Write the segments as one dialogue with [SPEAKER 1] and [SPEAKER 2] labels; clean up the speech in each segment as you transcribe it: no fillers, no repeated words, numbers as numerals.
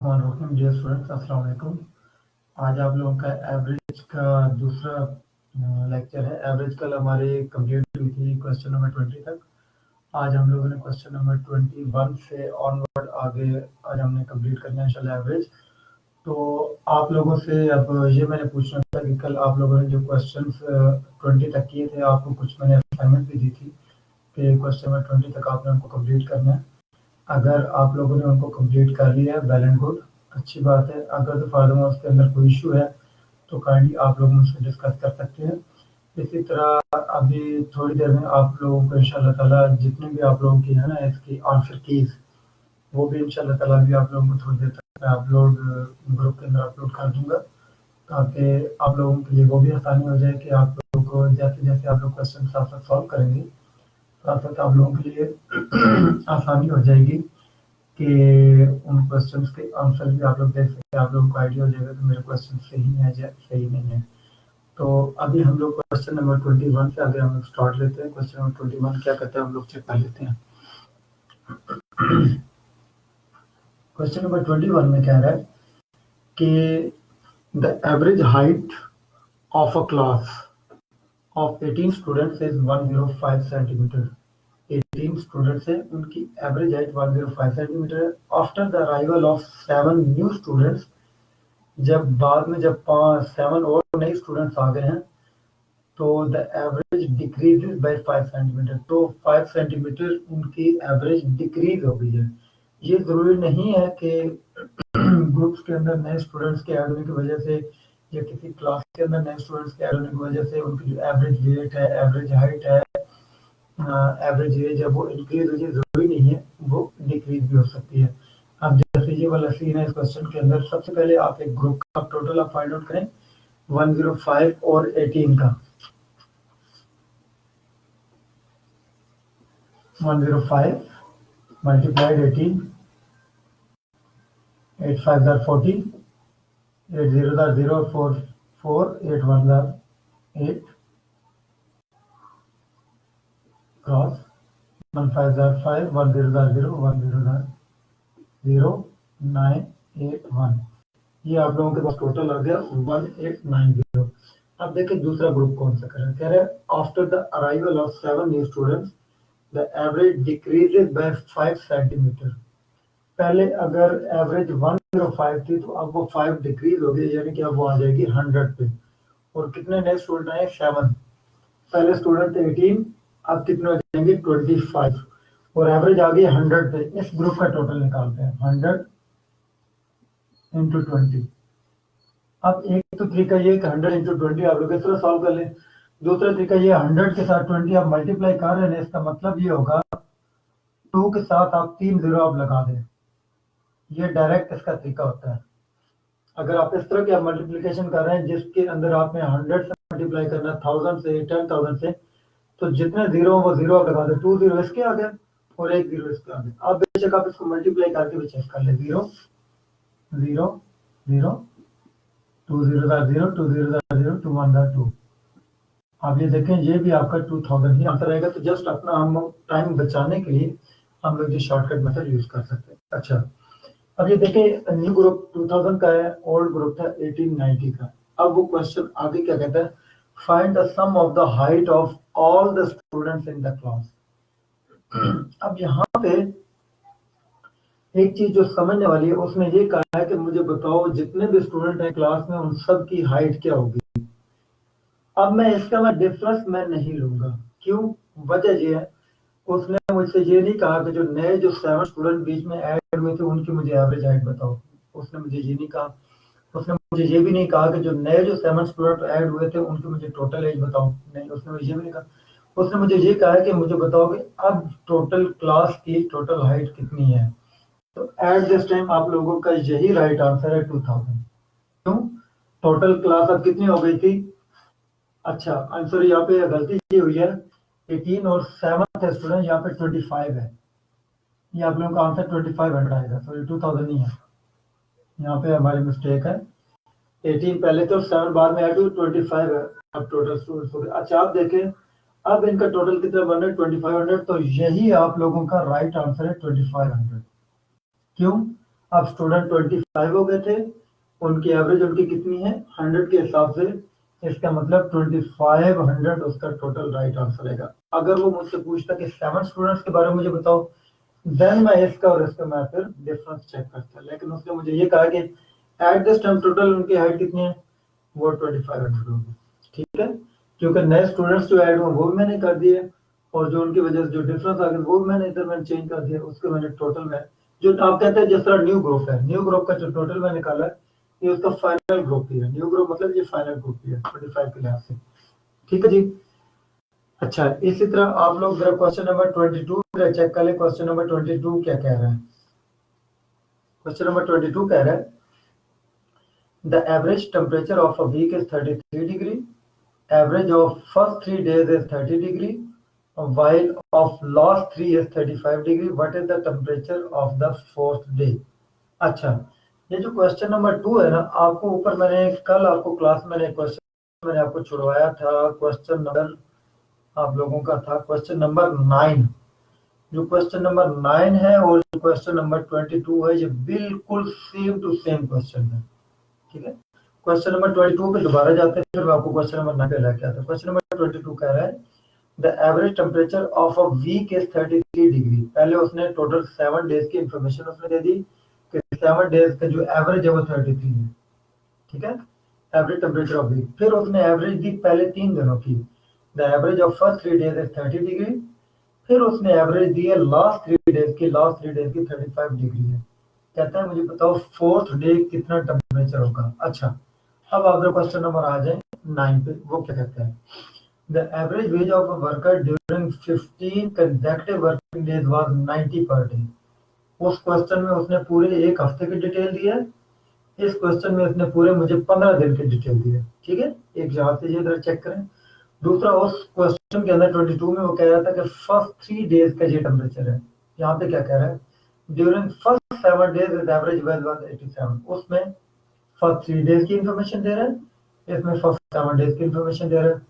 [SPEAKER 1] Dear students, अस्सलाम वालेकुम। आज आप लोगों का एवरेज का दूसरा लेक्चर है। एवरेज कल हमारी कंप्लीट हुई थी क्वेश्चन नंबर 20 तक। आज हम लोगों ने क्वेश्चन नंबर 21 से ऑनवर्ड आगे आज हमने कंप्लीट करना है इंशाल्लाह एवरेज। तो आप लोगों से अब ये मैंने पूछना था कि कल आप लोगों ने जो क्वेश्चन 20 तक किए थे, आपको कुछ मैंने असाइनमेंट भी दी थी कि क्वेश्चन नंबर 20 तक आपने उनको कंप्लीट करना है। अगर आप लोगों ने उनको कंप्लीट कर लिया है, वेल एंड गुड, अच्छी बात है। अगर तो फादर उसके अंदर कोई इशू है तो काइंडली आप लोग मुझसे डिस्कस कर सकते हैं। इसी तरह अभी थोड़ी देर में आप लोगों को इंशाल्लाह ताला जितने भी आप लोगों की है ना इसकी आंसर कीज, वो भी इंशाल्लाह ताला भी आप लोगों को थोड़ी देर तक मैं अपलोड ग्रुप के अंदर अपलोड कर दूंगा, ताकि आप लोगों के लिए वो भी आसानी हो जाए कि आप लोगों को जैसे जैसे आप लोग क्वेश्चन साथ साथ सॉल्व करेंगे, साथ साथ आप लोगों के लिए आसानी हो जाएगी कि उन क्वेश्चंस के आंसर भी आप लोग देख सकते हैं। आप लोगों को आइडिया हो जाएगा कि मेरे क्वेश्चन सही है या सही नहीं है। तो अभी हम लोग क्वेश्चन नंबर 21 से आगे हम लोग स्टार्ट लेते हैं। क्वेश्चन नंबर 21 क्या कहता है हम लोग चेक कर लेते हैं। क्वेश्चन नंबर 21 में कह रहा है कि the average height of a class of 18 students is 105 centimetre. 18 students है, उनकी एवरेज हाइट 105 सेंटीमीटर है। After the arrival of 7 new students, जब बाद में जब 7 और नए स्टूडेंट्स आ गए हैं तो the average decreases bye 5 centimetre. तो 5 सेंटीमीटर उनकी एवरेज डिक्रीज हो गई है। ये ज़रूरी नहीं है कि ग्रुप्स के अंदर नए स्टूडेंट्स के ऐड होने की वजह से या किसी क्लास के अंदर नए स्टूडेंट्स के ऐड होने की वजह से उनकी जो एवरेज वेट है, एवरेज हाइट है, एवरेज एज है, वो इंक्रीज हो जाए, ज़रूरी नहीं है, वो डिक्रीज भी हो सकती है। अब जैसे ये वाला सीन है इस क्वेश्चन के अंदर, सबसे पहले आप एक ग्रुप का टोटल आप फाइंड आउट करें 105 और 18 का। 105 multiplied 18, 8 5 are 40, 8 0 are 0, 4 4, 8 1 are 8, cross 1 5 are 5, 1 0 are 0, 1 0 are 0, 9 8 1। ये आप लोगों के पास टोटल आ गया 1890। अब देखिए दूसरा ग्रुप कौन सा कर रहा है। कह रहा है after the arrival of 7 new students the average decreases bye 5 centimetre. पहले अगर एवरेज 105 थी तो अब वो 5 डिक्रीज हो गई, यानी कि अब वो आ जाएगी 100 पे। और कितने नए स्टूडेंट आए? 7। पहले स्टूडेंट थे 18, अब कितने हो जाएंगे? 25 और एवरेज आ गई 100 पे। इस ग्रुप का टोटल निकालते हैं 100 इंटू 20। अब एक तो तरीका ये कि 100 इंटू 20 आप लोग इस तरह सॉल्व कर लें। दूसरा तरीका ये 100 के साथ 20 आप मल्टीप्लाई कर रहे हैं, इसका मतलब ये होगा 2 के साथ आप 3 जीरो आप लगा दें। ये डायरेक्ट इसका तरीका होता है। अगर आप इस तरह की आप मल्टीप्लिकेशन कर रहे हैं जिसके अंदर आपने 100 से मल्टीप्लाई करना है, 1000 से, 10,000 से, तो जितने जीरो वो जीरो आप लगा दें। 2 जीरो इसके आ गए और 1 जीरो इसके आ गए। अब बेशक आप इसको मल्टीप्लाई करके भी चेक कर ले। 0 0 0, 2 जीरो 0, 2 जीरो 0, 2 1 2। आप ये देखें, ये भी आपका 2000 ही आंसर आएगा। तो जस्ट अपना हम टाइम बचाने के लिए हम लोग ये शॉर्टकट मेथड यूज कर सकते हैं। अच्छा, अब ये देखें न्यू ग्रुप 2000 का है, ओल्ड ग्रुप था 1890 का। अब वो क्वेश्चन आगे क्या कहता है? Find the sum of the height of all the students in the class. अब यहाँ पे एक चीज जो समझने वाली है, उसने ये कहा है कि मुझे बताओ जितने भी स्टूडेंट हैं क्लास में उन सब की हाइट क्या होगी। अब मैं इसका मैं डिफरेंस मैं नहीं लूंगा। क्यों? वजह ये है, उसने मुझसे ये नहीं कहा कि जो नए जो 7 स्टूडेंट बीच में ऐड हुए थे उनकी मुझे एवरेज हाइट बताओ। उसने मुझे ये नहीं कहा। उसने मुझे ये भी नहीं कहा कि जो नए जो 7 स्टूडेंट ऐड हुए थे उनकी मुझे टोटल एज बताओ। नहीं, उसने मुझे ये भी नहीं कहा। उसने मुझे ये कहा है कि मुझे बताओ कि अब टोटल क्लास की टोटल हाइट कितनी है। तो एट दिस टाइम आप लोगों का यही राइट आंसर है 2000। क्यों? टोटल क्लास अब कितनी हो गई थी? अच्छा, आंसर यहाँ पे गलती ये हुई है, 18 और 7 थे स्टूडेंट, यहाँ पे 25 है। ये आप लोगों का आंसर 2500 आएगा, सॉरी 2000 नहीं है, यहाँ पे हमारी मिस्टेक है। 18 पहले तो 7 बाद में ऐड हुई, 25 है अब टोटल स्टूडेंट्स हो गए। अच्छा, आप देखें अब इनका टोटल कितना बन रहा है? 2500। तो यही आप लोगों का राइट आंसर है 2500। क्यों? अब स्टूडेंट 25 हो गए थे, उनकी एवरेज उनकी कितनी है 100 के हिसाब से, इसका मतलब 2500 उसका टोटल राइट आंसर रहेगा। अगर वो मुझसे पूछता कि 7 स्टूडेंट्स के बारे में मुझे बताओ, देन मैं इसका और इसका मैं फिर डिफरेंस चेक करता, लेकिन उसने मुझे ये कहा कि एट दिस टाइम टोटल उनकी हाइट कितनी है, वो 2500 होगी। ठीक है, क्योंकि नए स्टूडेंट्स जो ऐड हुए वो भी मैंने कर दिए, और जो उनकी वजह से जो डिफरेंस आ गया वो मैंने इधर मैंने चेंज कर दिया, उसके मैंने टोटल में जो आप कहते हैं जिस तरह न्यू ग्रुप है, न्यू ग्रुप का जो टोटल मैंने निकाला है ये उसका फाइनल ग्रुप ही है। न्यू ग्रुप मतलब ये फाइनल ग्रुप ही है 25 के लिहाज से। ठीक है जी। अच्छा, इसी तरह आप लोग जरा क्वेश्चन नंबर 22 चेक कर ले। क्वेश्चन नंबर 22 क्या कह रहा है? क्वेश्चन नंबर 22 कह रहा है the average temperature of a week is 33 degree, average of first 3 days is 30 degree, while of last 3 is 35 degree. What is the temperature of the fourth day? अच्छा, ये जो क्वेश्चन नंबर 2 है ना, आपको ऊपर मैंने कल आपको क्लास में एक क्वेश्चन मैंने आपको छुड़वाया था, क्वेश्चन नंबर आप लोगों का था क्वेश्चन नंबर 9। जो क्वेश्चन नंबर 9 है और जो क्वेश्चन नंबर 22 है, ये बिल्कुल सेम टू सेम क्वेश्चन है। ठीक है, क्वेश्चन नंबर 22 पे दोबारा जाते हैं, फिर मैं आपको क्वेश्चन नंबर 9 पे लेके आता हूं। क्वेश्चन नंबर 22 कह रहा है the average temperature of a week is 33 degree. पहले उसने टोटल 7 डेज की इंफॉर्मेशन उसने दे दी कि 7 डेज का जो एवरेज है वो 33 है। ठीक है, एवरेज टेम्परेचर ऑफ वीक। फिर उसने एवरेज दी पहले 3 दिनों की, the average of first 3 days is 30 degree. फिर उसने एवरेज दी है लास्ट 3 डेज की, लास्ट 3 डेज की 35 डिग्री है। कहता है मुझे बताओ फोर्थ डे कितना टेम्परेचर होगा। अच्छा, अब आप लोग क्वेश्चन नंबर आ जाए 9 पे, वो क्या कहता है the average ways of a worker during 15 consecutive working days was 90 per day. उस क्वेश्चन में उसने पूरे एक हफ्ते की डिटेल दी है, इस क्वेश्चन में उसने पूरे मुझे 15 दिन की डिटेल दी है। ठीक है, एक यहाँ से ये इधर चेक करें। दूसरा, उस क्वेश्चन के अंदर 22 में वो कह रहा था कि फर्स्ट 3 डेज का ये टेम्परेचर है। यहाँ पे क्या कह रहा है during first 7 days is average wage was 87। उसमें फर्स्ट 3 डेज की इंफॉर्मेशन दे रहा है, इसमें फर्स्ट 7 डेज की इंफॉर्मेशन दे रहा है।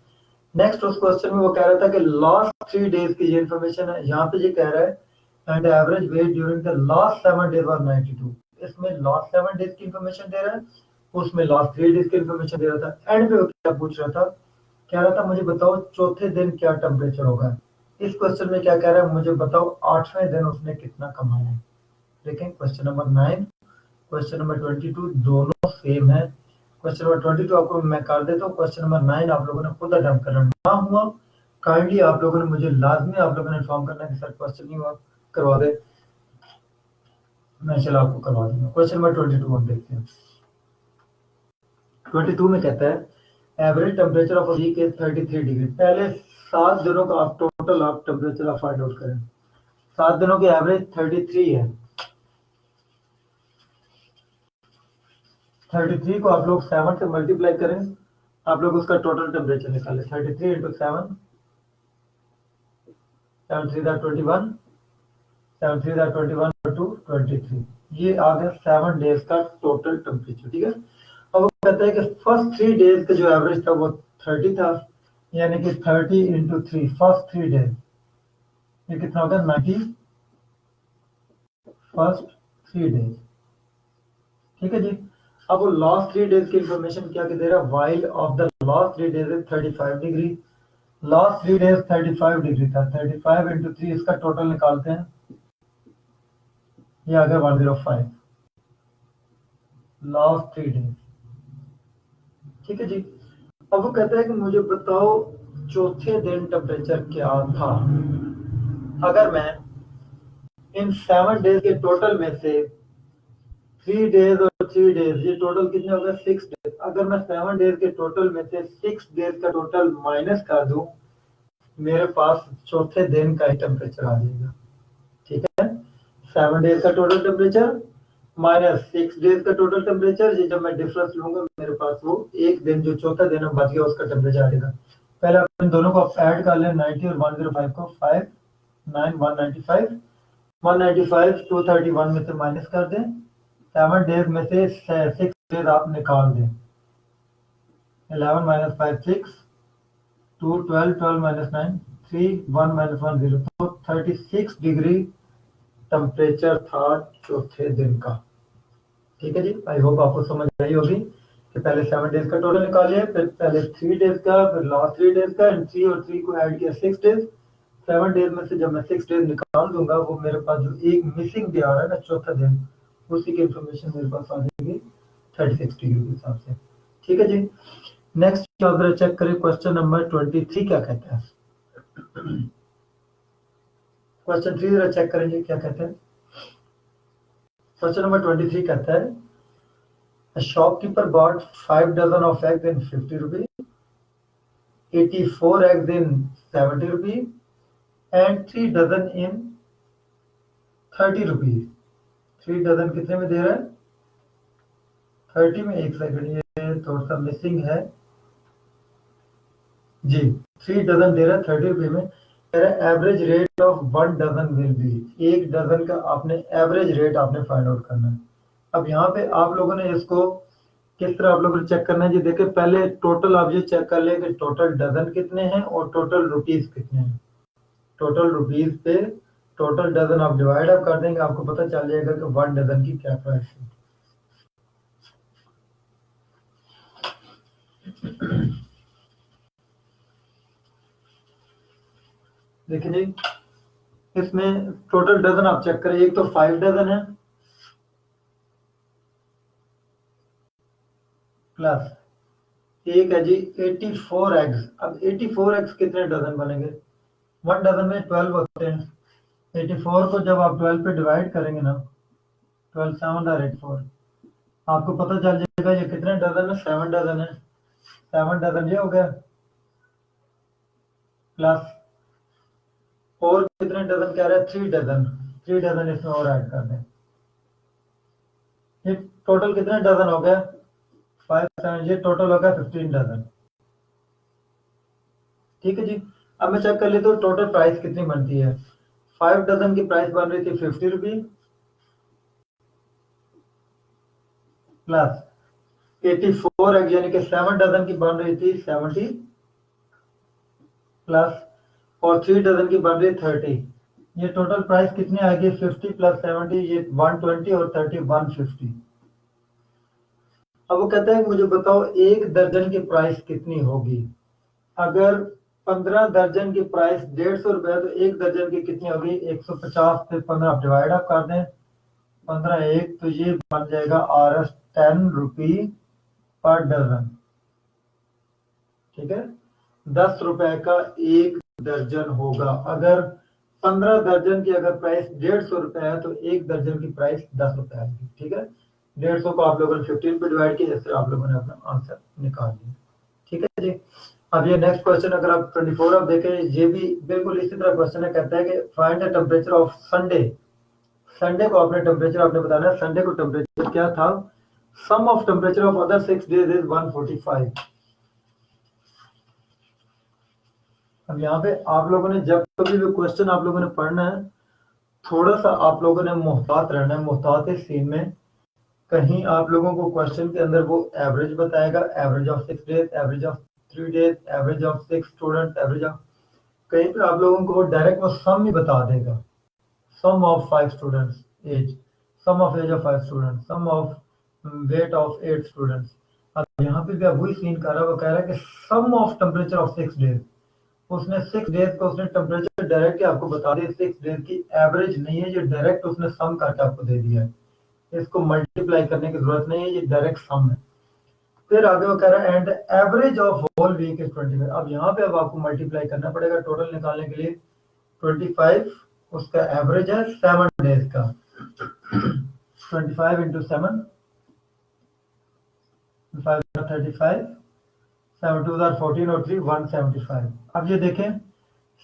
[SPEAKER 1] नेक्स्ट उस क्वेश्चन में वो कह रहा था कि लास्ट 3 डेज की ये इंफॉर्मेशन है, यहाँ पे ये कह रहा है and average weight during the last 7 days was 92। इसमें लास्ट 7 डेज की इंफॉर्मेशन दे रहा है, उसमें लास्ट 3 डेज की इंफॉर्मेशन दे रहा था। एंड पे वो क्या पूछ रहा था, कह रहा था मुझे बताओ चौथे दिन क्या टेम्परेचर होगा। इस क्वेश्चन में क्या कह रहा है, मुझे बताओ 8वें दिन उसने कितना कमाया है। देखें क्वेश्चन नंबर 9, क्वेश्चन नंबर 22 दोनों सेम है। क्वेश्चन नंबर 22 आपको मैं कर देता हूँ, क्वेश्चन नंबर 9 आप लोगों ने खुद अटेम्प्ट करना ना हुआ काइंडली आप लोगों ने मुझे लाजमी आप लोगों ने इन्फॉर्म करना कि सर क्वेश्चन नहीं हुआ, करवा दे, मैं चलो आपको करवा दूंगा। क्वेश्चन नंबर 22 हम देखते हैं। 22 में कहता है average temperature of week is 33 degree. पहले 7 दिनों का आप टोटल आप टेम्परेचर आप फाइंड आउट करें। 7 दिनों की एवरेज 33 है। 33 को आप लोग 7 से मल्टीप्लाई करें, आप लोग उसका टोटल टेम्परेचर निकालें। 33 इंटू 7, 7 3 21, 7 3 21 2 23, ये आ गया 7 डेज का टोटल टेम्परेचर। ठीक है, अब वो कहता है कि फर्स्ट 3 डेज का जो एवरेज था वो 30 था, यानी कि 30 इंटू 3 फर्स्ट 3 डेज, ये कितना होगा 90 फर्स्ट 3 डेज। ठीक है जी, अब वो लास्ट 3 डेज की इंफॉर्मेशन क्या दे रहा है, while of the last 3 days is 35 degree. Last 3 days 35 degree था, 35 इंटू 3 इसका टोटल निकालते हैं, ये आ गया 105 लास्ट 3 डेज। ठीक है जी, अब वो कहता है कि मुझे बताओ चौथे दिन टेम्परेचर क्या था। अगर मैं इन 7 डेज के टोटल में से 3 डेज और 3 डेज, ये टोटल कितने हो गए 6 डेज, अगर मैं 7 डेज के टोटल में से 6 डेज का टोटल माइनस कर दूं, मेरे पास चौथे दिन का टेम्परेचर आ जाएगा। ठीक है, 7 डेज का टोटल टेम्परेचर माइनस 6 डेज का टोटल टेम्परेचर, ये जब मैं डिफरेंस लूंगा मेरे पास वो एक दिन जो चौथा दिन बच गया उसका टेम्परेचर आ जाएगा। पहले आप इन दोनों को ऐड कर लें, 90 और 105 को, 5 9 195, 195 231 में से माइनस कर दें, 7 डेज में से 6 डेज आप निकाल दें, 11 माइनस 5 6, 2 12 12 माइनस 9 3 1 माइनस 1 0, तो 36 डिग्री टेम्परेचर था चौथे दिन का। ठीक है जी, आई होप आपको समझ आई होगी कि पहले 7 डेज का टोटल निकालिए, फिर पहले 3 डेज का, फिर लास्ट 3 डेज का, एंड 3 और 3 को ऐड किया 6 डेज। 7 डेज में से जब मैं 6 डेज निकाल दूंगा, वो मेरे पास जो एक मिसिंग डे आ रहा है ना, चौथा दिन, उसी की इंफॉर्मेशन मेरे पास आ जाएगी 36 डिग्री के हिसाब से। ठीक है जी। नेक्स्ट आप जरा चेक करें, क्वेश्चन नंबर 23 क्या कहता है। क्वेश्चन 3 जरा चेक करेंगे क्या कहते हैं। क्वेश्चन नंबर 23 कहता है, a shopkeeper bought 5 dozen of eggs in 50 rupees, 84 eggs in 70 rupees, and 3 dozen in 30 rupees। 3 dozen कितने में दे रहा है? 30 में। एक सेकंड, ये थोड़ा सा मिसिंग है जी। 3 डजन दे रहा है 30 रुपये में। कह रहा है average rate of 1 dozen will be. एक डजन का आपने एवरेज रेट आपने फाइंड आउट करना है। अब यहाँ पे आप लोगों ने इसको किस तरह आप लोगों को चेक करना है जी। देखिए, पहले टोटल आप ये चेक कर ले कि टोटल डजन कितने हैं और टोटल रुपीस कितने हैं। टोटल रुपीस पे टोटल डजन आप डिवाइड अप कर देंगे, आपको पता चल जाएगा कि 1 डजन की क्या प्राइस है। देखिए जी, इसमें टोटल डजन आप चेक करें। एक तो 5 डजन है, प्लस एक है जी 84 एग्स। अब 84 एग्स कितने डजन बनेंगे? 1 डजन में 12 होते हैं। 84 को जब आप 12 पे डिवाइड करेंगे ना, 12 7 और 84, आपको पता चल जाएगा ये कितने डजन है। 7 डजन है। 7 डजन ये हो गया, प्लस और कितने डजन कह रहा है? 3 डजन। 3 डजन इसमें और ऐड कर दें। ये टोटल कितने डजन हो गया? 5 7, ये टोटल हो गया 15 डजन। ठीक है जी। अब मैं चेक कर लेता हूँ टोटल प्राइस कितनी बनती है। 5 डजन की प्राइस बन रही थी 50 रुपीज, प्लस 84 एग यानी कि 7 डजन की बन रही थी 70, प्लस और 3 डजन की बन रही 30। ये टोटल प्राइस कितनी आएगी? 50 प्लस 70, ये 120 और 30 150। अब वो कहता है मुझे बताओ एक दर्जन की प्राइस कितनी होगी। अगर 15 दर्जन की प्राइस 150 रुपए है, तो एक दर्जन की कितनी होगी? 150 पे 15 आप डिवाइड आप कर दें, 15 एक, तो ये बन जाएगा RS 10 रुपी पर डजन। ठीक है, 10 रुपए का एक दर्जन होगा। अगर 15 दर्जन की अगर प्राइस 150 रुपए है, तो एक दर्जन की प्राइस 10 रुपए आएगी। ठीक है, 150 को आप लोगों ने 15 पे डिवाइड किया, इससे आप लोगों ने अपना आंसर निकाल लिया। ठीक है जी। अब ये नेक्स्ट क्वेश्चन अगर आप 24 आप देखें, ये भी बिल्कुल इसी तरह क्वेश्चन है। कहता है कि find the temperature of Sunday. Sunday को आपने टेम्परेचर आपने बताना है। संडे को टेम्परेचर क्या था? Sum of temperature of other 6 days is 145। अब यहाँ पे आप लोगों ने जब कभी भी क्वेश्चन आप लोगों ने पढ़ना है, थोड़ा सा आप लोगों ने मोहतात रहना है। मोहतात इस सीन में, कहीं आप लोगों को क्वेश्चन के अंदर वो एवरेज बताएगा, average of 6 days, average of 3 days, average of 6 student, average of, कहीं पे आप लोगों को डायरेक्ट वो सम ही बता देगा। Sum of 5 students age, sum of age of 5 students, sum of weight of 8 students. अब यहाँ पे भी अब वही सीन कर रहा है। वो कह रहा है कि सम ऑफ टेम्परेचर ऑफ 6 डेज। उसने 6 डेज का उसने टेम्परेचर डायरेक्ट ही आपको बता दिया। 6 डेज की एवरेज नहीं है, ये डायरेक्ट उसने सम करके आपको दे दिया है। इसको मल्टीप्लाई करने की जरूरत नहीं है, ये डायरेक्ट सम है। फिर आगे वो कह रहा है and average of whole week is 25। अब यहाँ पे अब आपको मल्टीप्लाई करना पड़ेगा टोटल निकालने के लिए। 25 उसका एवरेज है 7 डेज का। 25 इंटू 7, 5 35, 7 2 14 और 3 175। अब ये देखें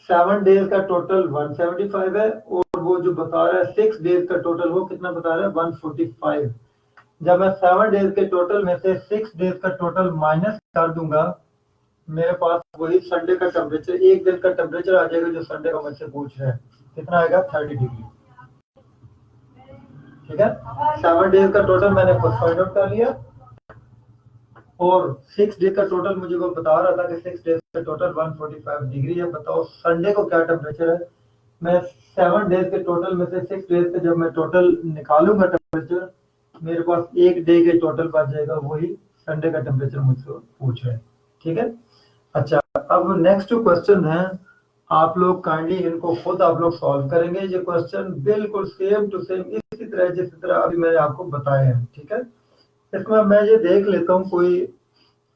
[SPEAKER 1] 7 डेज का टोटल 175 है, और वो जो बता रहा है 6 डेज का टोटल वो कितना बता रहा है? 145। जब मैं 7 डेज के टोटल में से 6 डेज का टोटल माइनस कर दूंगा, मेरे पास वही संडे का टेम्परेचर, एक दिन का टेम्परेचर आ जाएगा जो संडे का मुझसे पूछ रहा है। कितना आएगा? 30 डिग्री। ठीक है, 7 डेज का टोटल मैंने खुद फाइंड आउट कर लिया, और 6 डेज का टोटल मुझे वो बता रहा था कि 6 डेज का टोटल 145 डिग्री है। बताओ संडे को क्या टेम्परेचर है। मैं 7 डेज के टोटल में से 6 डेज का जब मैं टोटल निकालूंगा टेम्परेचर, मेरे पास एक डे के टोटल बच जाएगा, वही संडे का टेम्परेचर मुझसे पूछ रहे हैं। ठीक है, अच्छा अब नेक्स्ट जो क्वेश्चन है, आप लोग काइंडली इनको खुद आप लोग सॉल्व करेंगे। ये क्वेश्चन बिल्कुल सेम टू सेम इसी तरह जिस तरह अभी मैंने आपको बताया है। ठीक है, इसमें मैं ये देख लेता हूँ कोई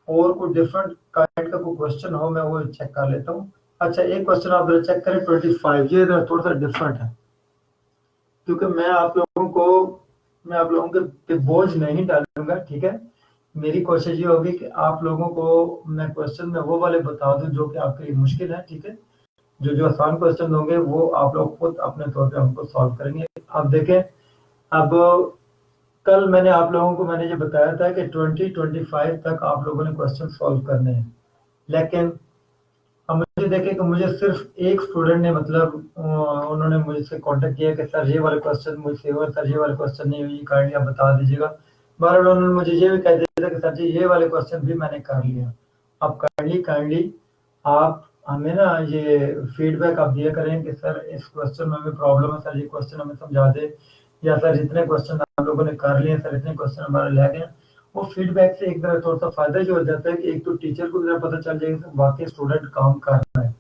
[SPEAKER 1] और कोई डिफरेंट काइंड का कोई क्वेश्चन हो, मैं वो चेक कर लेता हूँ। अच्छा एक क्वेश्चन आप चेक करें 25, ये थोड़ा सा डिफरेंट है, क्योंकि मैं आप लोगों के पे बोझ नहीं डालूंगा। ठीक है, मेरी कोशिश ये होगी कि आप लोगों को मैं क्वेश्चन में वो वाले बता दूं जो कि आपके लिए मुश्किल है। ठीक है, जो जो आसान क्वेश्चन होंगे वो आप लोग खुद अपने तौर पे हमको सॉल्व करेंगे। अब देखें, अब कल मैंने आप लोगों को मैंने ये बताया था कि 2025 तक आप लोगों ने क्वेश्चन सॉल्व करने हैं, लेकिन अब मुझे देखे कि मुझे सिर्फ एक स्टूडेंट ने मतलब उन्होंने मुझसे कांटेक्ट किया कि सर ये वाले क्वेश्चन मुझसे हुआ, सर ये वाले क्वेश्चन नहीं हुई, काइंडली आप बता दीजिएगा। बहरहाल उन्होंने मुझे ये भी कह दिया था कि सर जी ये वाले क्वेश्चन भी मैंने कर लिया। अब काइंडली काइंडली आप हमें ना ये फीडबैक आप दिया करें कि सर इस क्वेश्चन में हमें प्रॉब्लम है, सर ये क्वेश्चन हमें समझा दे, या सर इतने क्वेश्चन आप लोगों ने कर लिए, सर इतने क्वेश्चन हमारे रह गए। वो फीडबैक से एक तरह थोड़ा सा फायदा जो हो जाता है कि एक तो टीचर को भी पता चल जाएगा कि वाकई स्टूडेंट काम कर रहा है।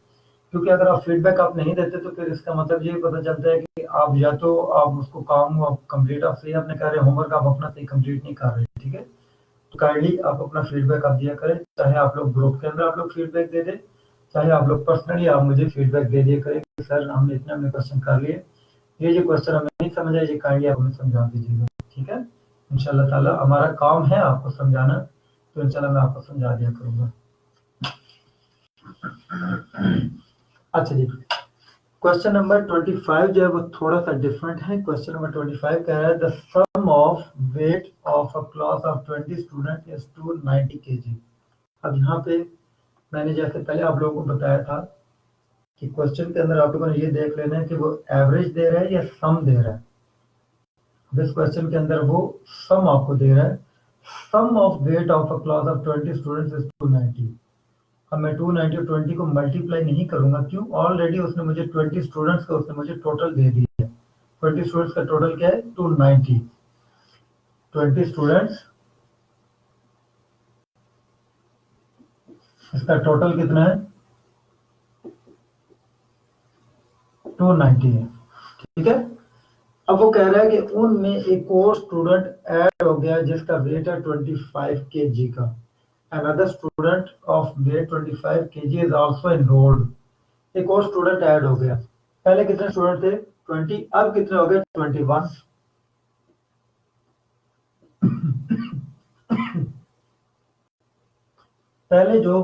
[SPEAKER 1] क्योंकि अगर आप फीडबैक आप नहीं देते तो फिर इसका मतलब ये पता चलता है कि आप या तो आप उसको काम आप कंप्लीट आप सही आपने कर रहे, होमवर्क आप अपना सही कंप्लीट नहीं कर रहे। ठीक है, तो काइंडली आप अपना फीडबैक आप दिया करें, चाहे आप लोग ग्रुप के अंदर आप लोग फीडबैक दे दें, चाहे आप लोग पर्सनली आप मुझे फीडबैक दे दिया करें कि सर हमने इतने हमने क्वेश्चन कर लिए, ये क्वेश्चन हमें नहीं समझ आया, ये काइंडली आप हमें समझा दीजिएगा। ठीक है, इंशाल्लाह ताला हमारा काम है आपको समझाना, तो इंशाल्लाह मैं आपको समझा दिया करूंगा। अच्छा जी, क्वेश्चन नंबर 25 जो है वो थोड़ा सा डिफरेंट है। क्वेश्चन नंबर 25 कह रहा है the sum of weight of a class of 20 student is 290 kg। अब यहाँ पे मैंने जैसे पहले आप लोगों को बताया था कि क्वेश्चन के अंदर आप लोगों ने ये देख लेना है कि वो एवरेज दे रहा है या सम दे रहा है। इस क्वेश्चन के अंदर वो सम आपको दे रहा है, sum of weight of a class of 20 students is 290। अब मैं 290 और 20 को मल्टीप्लाई नहीं करूंगा, क्यों, ऑलरेडी उसने मुझे 20 स्टूडेंट्स का उसने मुझे टोटल दे दिया है। 20 स्टूडेंट्स का टोटल क्या है 290, 20 स्टूडेंट्स इसका टोटल कितना है 290 है। ठीक है, अब वो कह रहा है कि उनमें एक और स्टूडेंट ऐड हो गया जिसका वेट है 25 kg का। Another student of weight 25 kg is also enrolled. एक और स्टूडेंट ऐड हो गया। पहले कितने स्टूडेंट थे 20, अब कितने हो गए 21। पहले जो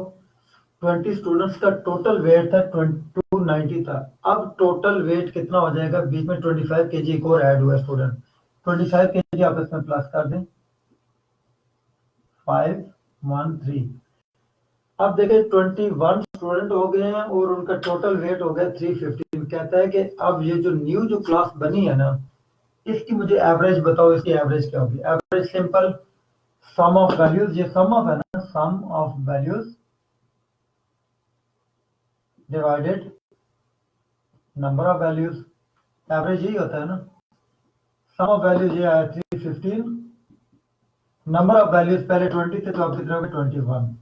[SPEAKER 1] 20 स्टूडेंट्स का टोटल वेट था 290 था, अब टोटल वेट कितना हो जाएगा, बीच में 25 kg एक और ऐड हुआ स्टूडेंट, 25 kg आप इसमें प्लस कर दें 513। अब देखिए 21 स्टूडेंट हो गए हैं और उनका टोटल वेट हो गया 315। कहता है कि अब ये जो न्यू जो क्लास बनी है ना, इसकी मुझे एवरेज बताओ, इसकी एवरेज क्या होगी। Average simple sum of values, ये सम ऑफ है ना, sum of values divided number of values, average यही होता है ना। सम ऑफ वैल्यूज ये आया 315, नंबर ऑफ वैल्यूज पहले 20 थे तो अब कितने हो गए 21।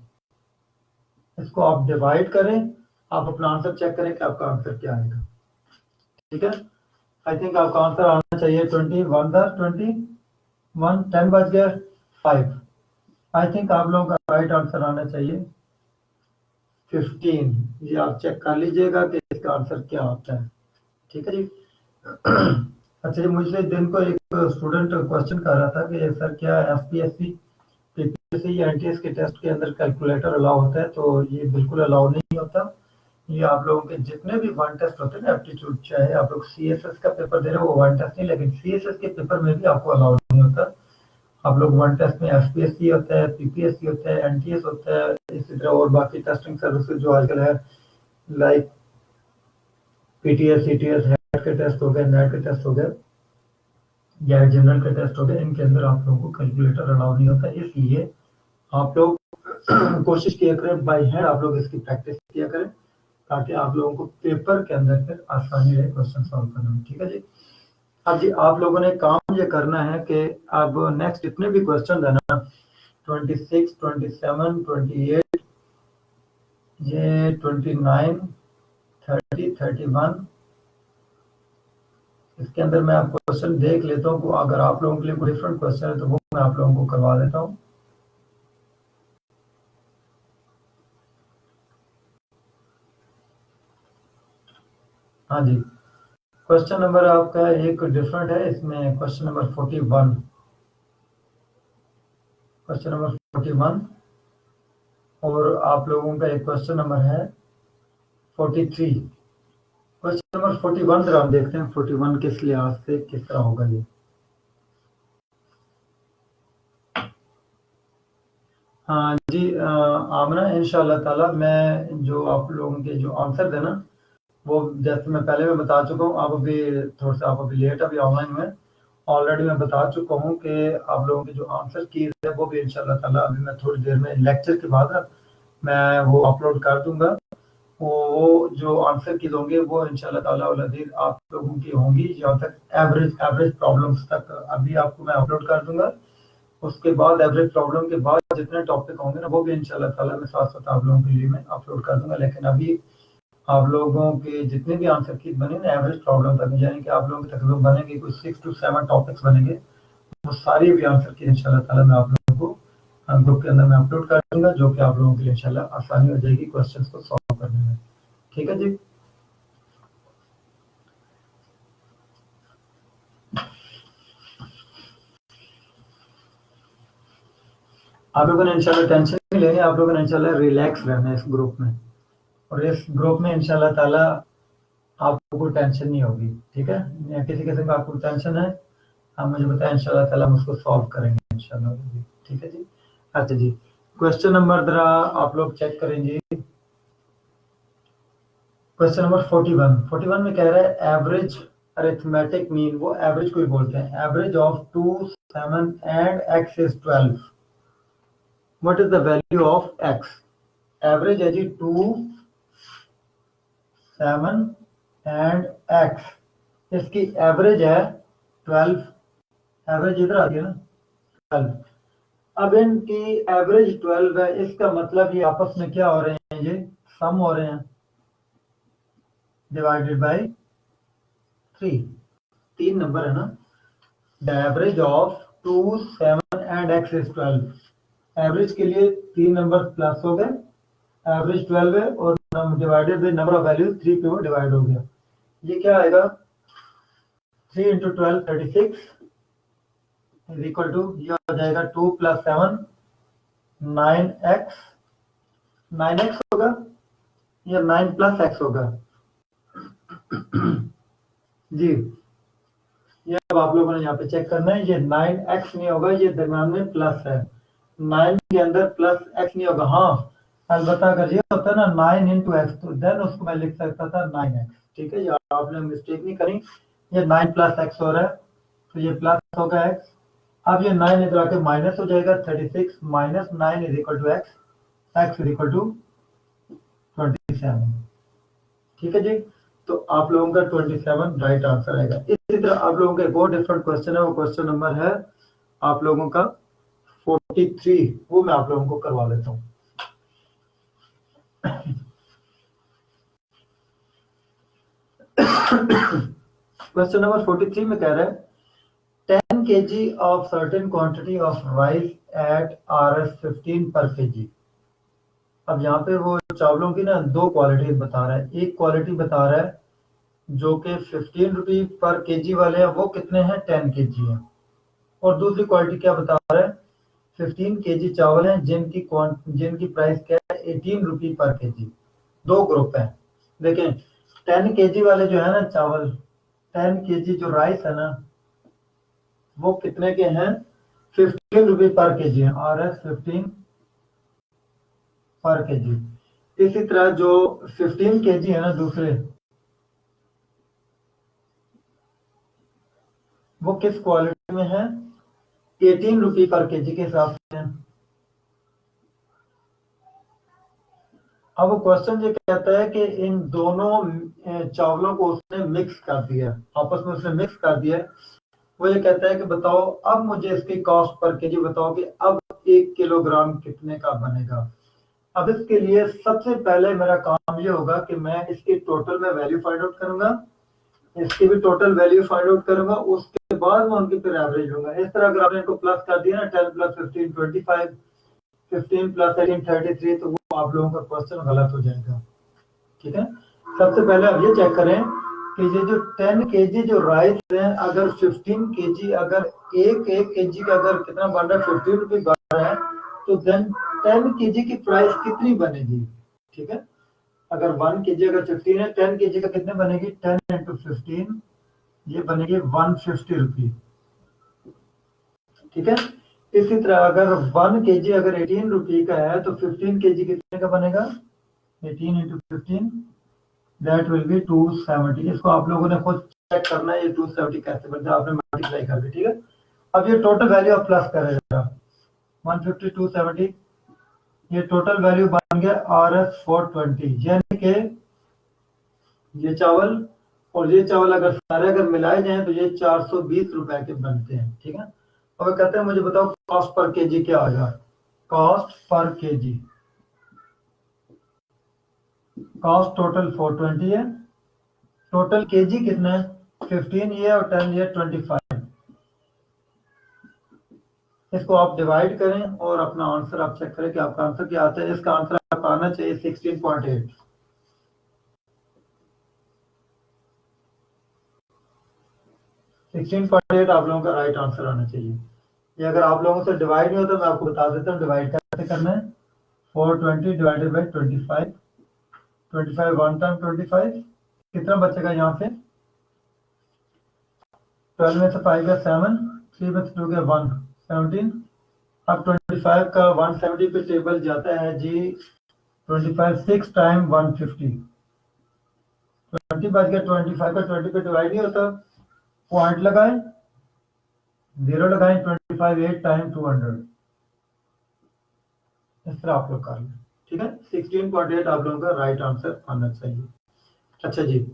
[SPEAKER 1] इसको आप डिवाइड करें, आप अपना आंसर चेक करें कि आपका आंसर क्या आएगा। ठीक है, आई थिंक आपका आंसर आना चाहिए 21 था 21, 10 बच गया 5। आई थिंक आप लोगों का राइट आंसर आना चाहिए 15। ये आप चेक कर लीजिएगा कि इसका आंसर क्या होता है। ठीक है जी। अच्छा जी, मुझे दिन को एक स्टूडेंट क्वेश्चन कर रहा था कि सर क्या एफपीएससी पीपीएससी या एनटीएस के टेस्ट के अंदर कैलकुलेटर अलाउ होता है, तो ये बिल्कुल अलाउ नहीं होता। ये आप लोगों के जितने भी वन टेस्ट होते हैं ना एप्टीट्यूड, चाहे आप लोग सीएसएस का पेपर दे रहे हो वो वन टेस्ट नहीं, लेकिन सीएसएस के पेपर में भी आपको अलाउ नहीं होता। आप लोग वन टेस्ट में एफपीएससी होता है, पीपीएससी होता है, एनटीएस होता है, इसी तरह और बाकी टेस्टिंग सर्विसेज जो आजकल है लाइक पीटीएस सीटीएस हेड के टेस्ट हो गए, नेट के टेस्ट हो गए या जनरल के टेस्ट हो गए, इनके अंदर आप लोगों को कैलकुलेटर अलाउ नहीं होता। इसलिए आप लोग कोशिश किया करें बाय हैंड आप लोग इसकी प्रैक्टिस किया करें, ताकि आप लोगों को पेपर के अंदर फिर आसानी रहे क्वेश्चन सॉल्व करने में। ठीक है जी। अब जी आप लोगों ने काम ये करना है कि अब नेक्स्ट जितने भी क्वेश्चन है ना 26, 27, 28, ये 29, 30, 31, इसके अंदर मैं आप क्वेश्चन देख लेता हूँ। अगर आप लोगों के लिए कोई डिफरेंट क्वेश्चन है तो वो मैं आप लोगों को करवा देता हूँ। हाँ जी, क्वेश्चन नंबर आपका एक डिफरेंट है, इसमें क्वेश्चन नंबर 41, क्वेश्चन नंबर 41, और आप लोगों का एक क्वेश्चन नंबर है 43। क्वेश्चन नंबर 41 जरा हम देखते हैं 41 किस लिहाज से किस तरह होगा ये। हाँ जी आमना इंशाल्लाह ताला मैं जो आप लोगों के जो आंसर थे ना वो जैसे मैं पहले में बता चुका हूँ। आप अभी थोड़ा सा आप अभी लेट अभी ऑनलाइन में ऑलरेडी मैं बता चुका हूँ कि आप लोगों के जो आंसर की है वो भी इंशाल्लाह ताला अभी मैं थोड़ी देर में लेक्चर के बाद मैं वो अपलोड कर दूंगा। वो जो आंसर की होंगे वो इंशाल्लाह ताला वल अज़ीज़ आप लोगों की होंगी जहाँ तक एवरेज प्रॉब्लम्स तक अभी आपको मैं अपलोड कर दूंगा। उसके बाद एवरेज प्रॉब्लम के बाद जितने टॉपिक होंगे ना वो भी इंशाल्लाह ताला मैं साथ साथ आप लोगों के लिए मैं अपलोड कर दूंगा। लेकिन अभी आप लोगों के जितने भी आंसर की बने ना एवरेज प्रॉब्लम तक यानी कि आप लोगों के तकरीबन बनेंगे कुछ 6 to 7 टॉपिक्स बनेंगे, वो सारी भी आंसर की इंशाल्लाह ताला मैं आप लोगों को ग्रुप के अंदर मैं अपलोड कर दूंगा, जो कि आप लोगों के लिए इंशाल्लाह आसानी हो जाएगी क्वेश्चंस को सॉल्व करने में। ठीक है जी। आप लोगों ने इंशाल्लाह टेंशन नहीं लेनी, आप लोगों ने इंशाल्लाह रिलैक्स रहना है इस ग्रुप में, और इस ग्रुप में इंशाल्लाह ताला आपको कोई टेंशन नहीं होगी। ठीक है, या किसी किस्म का आपको टेंशन है आप मुझे बताएं, इंशाल्लाह ताला हम उसको सॉल्व करेंगे इंशाल्लाह। ठीक है जी। अच्छा जी, क्वेश्चन नंबर जरा आप लोग चेक करेंगे। क्वेश्चन नंबर 41 में कह रहा है एवरेज अरिथमेटिक मीन, वो एवरेज को ही बोलते हैं, average of 2, 7 and x is 12, what is the value of x। Average है जी 2, 7 एंड x, इसकी एवरेज है 12, एवरेज इधर आ गया ना 12। अब इनकी एवरेज 12 है, इसका मतलब ये आपस में क्या हो रहे हैं, ये सम हो रहे हैं डिवाइडेड बाय 3, 3 नंबर है ना। The average of 2, 7 and x is 12, average के लिए 3 नंबर प्लस हो गए, एवरेज 12 है और divided by number of values 3 पे वो डिवाइड हो गया। ये क्या आएगा 3 इंटू 12 36 इज इक्वल टू, ये हो जाएगा 2 प्लस 7 9x, 9x होगा या 9 प्लस x होगा जी। ये अब आप लोगों ने यहाँ पे चेक करना है, ये 9x नहीं होगा, ये दरम्यान में प्लस है, 9 के अंदर प्लस x नहीं होगा। हाँ अलबत्ता अगर ये होता है ना 9 इंटू एक्स तो देन उसको मैं लिख सकता था 9x। ठीक है, ये आपने मिस्टेक नहीं करी, ये 9 प्लस x हो रहा है तो ये प्लस होगा x। अब ये 9 इधर आके माइनस हो जाएगा, 36 minus 9 is equal to x, x is equal to 27। ठीक है जी, तो आप लोगों का 27 राइट आंसर आएगा। इसी तरह आप लोगों का एक और डिफरेंट क्वेश्चन है, वो क्वेश्चन नंबर है आप लोगों का 43, वो मैं आप लोगों को करवा देता हूँ। क्वेश्चन नंबर 43 में कह रहा है 10 kg of certain quantity of rice at Rs 15 per kg। अब यहाँ पे वो चावलों की ना दो क्वालिटी बता रहा है, एक क्वालिटी बता रहा है जो कि 15 रुपी पर केजी वाले हैं वो कितने हैं 10 kg हैं, और दूसरी क्वालिटी क्या बता रहा है 15 kg चावल हैं जिनकी प्राइस क्या है 18 रुपी पर केजी। दो ग्रुप हैं, देखें 10 kg वाले जो है ना चावल, 10 kg जो राइस है ना वो कितने के हैं 15 रुपी पर केजी है, RS 15 पर केजी। इसी तरह जो 15 केजी है ना दूसरे, वो किस क्वालिटी में है 18 रुपी पर केजी के हिसाब से। अब वो क्वेश्चन ये कहता है कि इन दोनों चावलों को उसने मिक्स कर दिया, आपस में उसने मिक्स कर दिया। वो ये कहता है कि बताओ अब मुझे इसकी कॉस्ट पर केजी बताओ कि अब 1 किलोग्राम कितने का बनेगा। अब इसके लिए सबसे पहले मेरा काम ये होगा कि मैं इसकी टोटल में वैल्यू फाइंड आउट करूंगा, इसकी भी टोटल वैल्यू फाइंड आउट करूंगा, उसके बाद मैं उनकी फिर एवरेज लूंगा। इस तरह अगर आपने इनको प्लस कर दिया ना 10 प्लस 15 25, 15 प्लस 18 33, तो वो आप लोगों का क्वेश्चन गलत हो जाएगा। ठीक है, सबसे पहले आप ये चेक करें कि ये जो 10 केजी जो राइस है, अगर 15 केजी, अगर एक केजी का अगर कितना बन रहा है 15 रुपये बन रहा है, तो देन 10 केजी की प्राइस कितनी बनेगी। ठीक है, अगर 1 केजी अगर 15 है, 10 केजी का कितने बनेगी, 10 इंटू 15, ये बनेगी 150 रुपी। ठीक है, इसी तरह अगर 1 केजी अगर 18 रुपये का है, तो 15 केजी कितने का बनेगा, 18 इंटू 15, दैट विल बी 270। इसको आप लोगों ने खुद चेक करना है, ये 270 कैसे बनता है, आपने मल्टीप्लाई कर दी। ठीक है, अब ये टोटल वैल्यू आप प्लस करेगा 150 270, ये टोटल वैल्यू बन गया RS 420, यानी कि ये चावल और ये चावल अगर सारे अगर मिलाए जाएं तो ये 420 रुपए के बनते हैं। ठीक है, अब कहते हैं मुझे बताओ कॉस्ट पर केजी क्या आएगा। Cost per KG, cost total 420 है, टोटल केजी कितना है 15 ये और 10 ये 25। इसको आप डिवाइड करें और अपना आंसर आप चेक करें कि आपका आंसर क्या आता है। इसका आंसर आपका आना चाहिए 16.8। 16.8 आप लोगों का राइट आंसर आना चाहिए। ये अगर आप लोगों से डिवाइड नहीं होता मैं आपको बता देता हूँ डिवाइड कैसे करना है। 420 डिवाइडेड बाई 25, 25 वन टाइम 25, कितना बचेगा यहाँ से, 12 में से 5 गया 7, 3 में से 2 गया 1, 17। अब 25 का 170 पे टेबल जाता है जी, 25 6 टाइम 150, 20 बच गया। 25 का 20 पे डिवाइड नहीं होता, पॉइंट लगाए, 0 लगाए, 25 8 टाइम 200। इस तरह आप लोग कर लें। ठीक है, 16.8 आप लोगों का राइट आंसर आना चाहिए। अच्छा जी,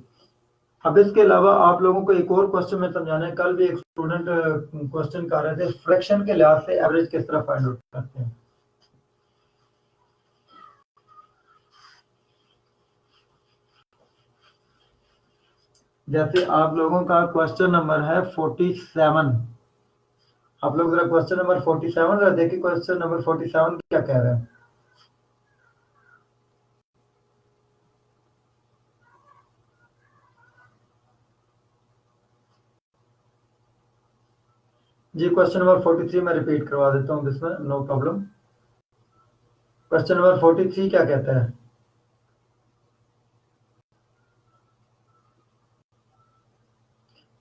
[SPEAKER 1] अब इसके अलावा आप लोगों को एक और क्वेश्चन में समझाना है। कल भी एक स्टूडेंट क्वेश्चन कर रहे थे फ्रैक्शन के लिहाज से एवरेज किस तरह फाइंड आउट करते हैं। जैसे आप लोगों का क्वेश्चन नंबर है 47, आप लोग जरा क्वेश्चन नंबर 47 जरा देखिए, क्वेश्चन नंबर 47 क्या कह रहे हैं। जी क्वेश्चन नंबर 43 मैं रिपीट करवा देता हूँ इसमें, नो प्रॉब्लम। क्वेश्चन नंबर 43 क्या कहता है।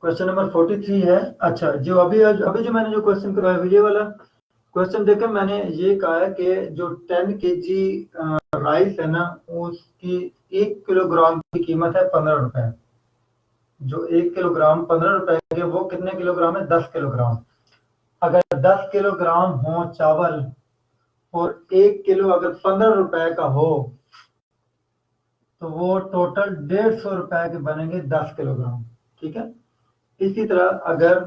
[SPEAKER 1] क्वेश्चन नंबर 43 है, अच्छा जो अभी अभी जो मैंने जो क्वेश्चन करवाया ये वाला क्वेश्चन देखकर मैंने ये कहा है कि जो 10 केजी राइस है ना, उसकी 1 किलोग्राम की कीमत है 15 रुपए। जो 1 किलोग्राम 15 रुपए के, वो कितने किलोग्राम है, 10 किलोग्राम। अगर 10 किलोग्राम हो चावल और 1 किलो अगर 15 रुपए का हो, तो वो टोटल 150 रुपए के बनेंगे 10 किलोग्राम। ठीक है, इसी तरह अगर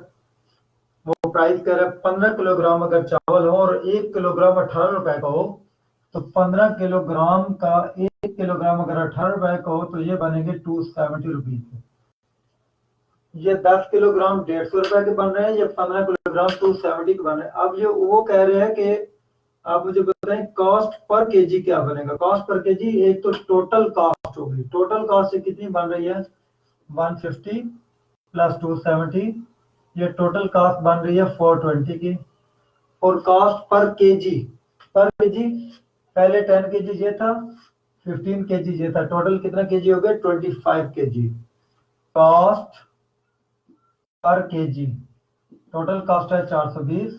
[SPEAKER 1] वो प्राइस कह रहा है 15 किलोग्राम अगर चावल हो और 1 किलोग्राम 18 रुपए का हो, तो 15 किलोग्राम का 1 किलोग्राम अगर 18 रुपए का हो, तो ये बनेंगे 270 रुपीज। ये 10 किलोग्राम 150 रुपए के बन रहे हैं, ये 15 किलोग्राम 270 के बन रहे हैं। अब ये वो कह रहे हैं कि आप मुझे बताएं कॉस्ट पर केजी क्या बनेगा। कॉस्ट पर केजी, एक तो टोटल कॉस्ट होगी, टोटल कॉस्ट से कितनी बन रही है 150 प्लस 270, ये टोटल कॉस्ट बन रही है 420 की। और कॉस्ट पर केजी पहले 10 केजी ये था, 15 केजी ये था, टोटल कितना केजी हो गया 25 KG. Cost per KG, total cost है 420,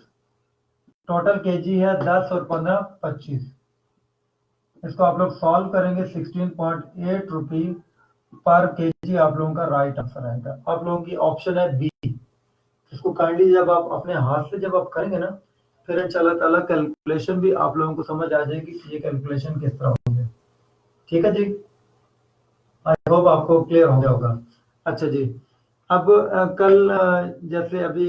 [SPEAKER 1] टोटल केजी है 10 और 15 25। इसको आप लोग सॉल्व करेंगे 16.8 रुपी पर केजी आप लोगों का राइट आंसर आएगा। आप लोगों की ऑप्शन है बी। इसको काइंडली जब आप अपने हाथ से जब आप करेंगे ना, फिर इंशाल्लाह ताला कैलकुलेशन भी आप लोगों को समझ आ जाएगी कि ये कैलकुलेशन किस तरह होगी। ठीक है जी, आई होप आपको क्लियर हो गया होगा। अच्छा जी, अब कल जैसे अभी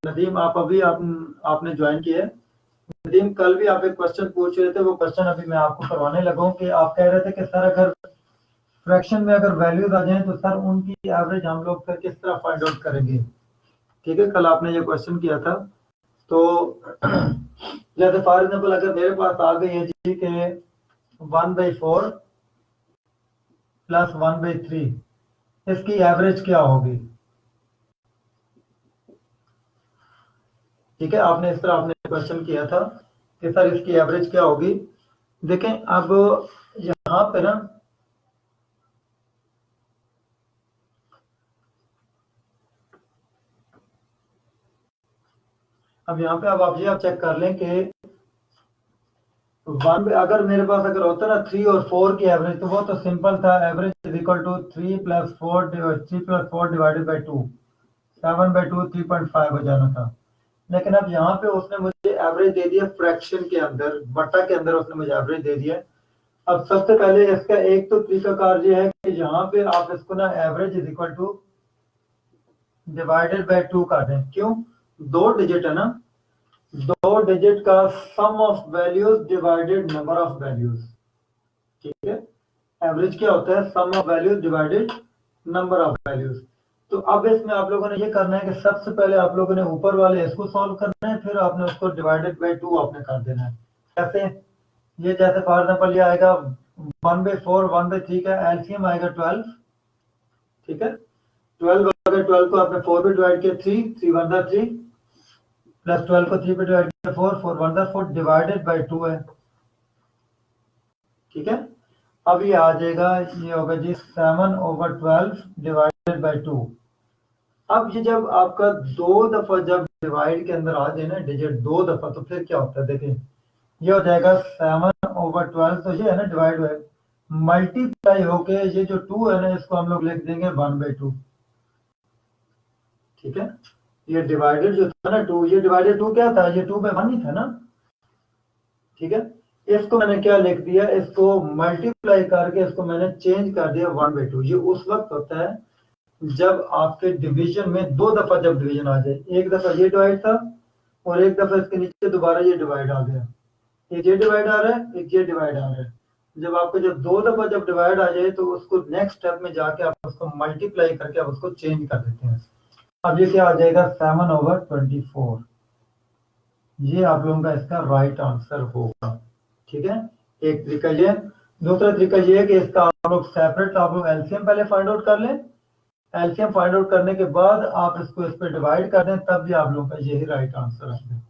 [SPEAKER 1] नदीम आप अभी आपने ज्वाइन किया है। नदीम कल भी आप एक क्वेश्चन पूछ रहे थे, वो क्वेश्चन अभी मैं आपको करवाने लगा हूँ कि आप कह रहे थे कि सर अगर फ्रैक्शन में अगर वैल्यूज आ जाए तो सर उनकी एवरेज हम लोग फिर किस तरह फाइंड आउट करेंगे। ठीक है, कल आपने ये क्वेश्चन किया था। तो जैसे फॉर एग्जाम्पल अगर मेरे पास आ गई है जी के 1/4 प्लस 1/3, इसकी एवरेज क्या होगी। ठीक है, आपने इस तरह आपने क्वेश्चन किया था कि सर इसकी एवरेज क्या होगी। देखें अब यहाँ पे ना, अब यहाँ पे अब आप चेक कर लें कि वन अगर मेरे पास अगर होता ना 3 और 4 की एवरेज, तो वो तो सिंपल था, average is equal to 3+4 divided by 2, 7/2 3.5 हो जाना था। लेकिन अब यहाँ पे उसने मुझे एवरेज दे दिया फ्रैक्शन के अंदर, बटा के अंदर उसने मुझे एवरेज दे दिया। अब सबसे पहले इसका एक तो तरीकाकार ये है कि यहाँ पे आप इसको ना average is equal two divided by 2 कर दें। क्यों, दो डिजिट है ना, दो डिजिट का sum of values divided number of values. ठीक है, एवरेज क्या होता है, sum of values divided number of values. तो अब इसमें आप लोगों ने ये करना है कि सबसे पहले आप लोगों ने ऊपर वाले इसको सॉल्व करना है, फिर आपने उसको डिवाइडेड बाय 2 आपने कर देना है। कैसे, ये जैसे फॉर एग्जांपल ये आएगा 1/4 1/3 का एलसीएम आएगा 12। ठीक है, 12 अगर 12 को आपने 4 पे डिवाइड किया 3 1 3 प्लस 12 को 3 पे डिवाइड किया 4 1 4 डिवाइडेड बाय 2 है। ठीक है, अब ये आ जाएगा, ये होगा जी 7/12 डिवाइडेड बाय 2। अब ये जब आपका दो दफा जब डिवाइड के अंदर आ जाए ना डिजिट दो दफा, तो फिर क्या होता है देखें, ये हो जाएगा 7/12, तो ये है ना डिवाइड हुआ, मल्टीप्लाई होके ये जो 2 है ना इसको हम लोग लिख देंगे 1/2। ठीक है, ये डिवाइडेड जो था ना 2, ये डिवाइडेड 2 क्या था, ये 2/1 ही था ना। ठीक है, इसको मैंने क्या लिख दिया, इसको मल्टीप्लाई करके इसको मैंने चेंज कर दिया 1/2। ये उस वक्त होता है जब आपके डिवीजन में दो दफा जब डिवीजन आ जाए, एक दफा ये डिवाइड था और एक दफा इसके नीचे दोबारा ये डिवाइड आ गया, एक ये डिवाइड आ रहा है एक ये डिवाइड आ रहा है। जब आपको जब दो दफा जब डिवाइड आ जाए तो उसको नेक्स्ट स्टेप में जाके आप उसको मल्टीप्लाई करके आप उसको चेंज कर देते हैं। अब ये क्या आ जाएगा 7/24, ये आप लोगों का इसका राइट आंसर होगा। ठीक है, एक तरीका ये। दूसरा तरीका ये है कि इसका आप लोग सेपरेट आप लोग एलसीएम पहले फाइंड आउट कर लें, एलसीएम फाइंड आउट करने के बाद आप इसको इस पर डिवाइड कर दें, तब भी आप लोगों का यही राइट आंसर है।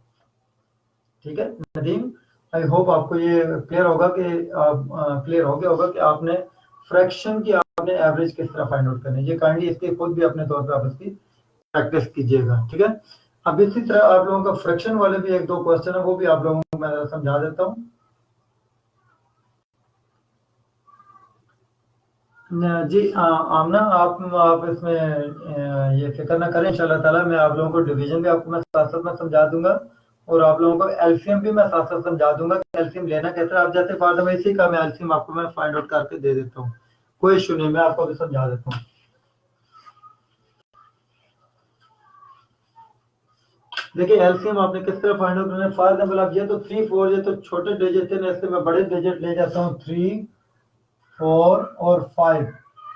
[SPEAKER 1] ठीक है नदीम, आई होप आपको ये क्लियर होगा कि क्लियर हो गया होगा कि आपने फ्रैक्शन की आपने एवरेज किस तरह फाइंड आउट करनी है। ये काइंडली इसके खुद भी अपने तौर पे आप इसकी प्रैक्टिस कीजिएगा। ठीक है, अब इसी तरह आप लोगों का फ्रैक्शन वाले भी एक दो क्वेश्चन है, वो भी आप लोगों को मैं समझा देता हूँ। जी आमना, आप इसमें ये फिक्र ना करें, इंशाल्लाह ताला मैं आप लोगों को डिवीजन भी आपको मैं साथ साथ में समझा दूंगा और आप लोगों को एलसीएम भी मैं साथ साथ समझा दूंगा कि एलसीएम लेना कैसे। आप जैसे फॉर एग्जांपल इसी का मैं एलसीएम आपको मैं फाइंड आउट करके दे देता हूँ, कोई इशू नहीं, मैं आपको भी समझा देता हूँ। देखिए एलसीएम आपने किस तरह फाइंड आउट करना है। फॉर एग्जांपल आप ये तो 3 4 ये तो छोटे डिजिट थे ना, इससे मैं बड़े डिजिट ले जाता हूँ 3 4 और 5।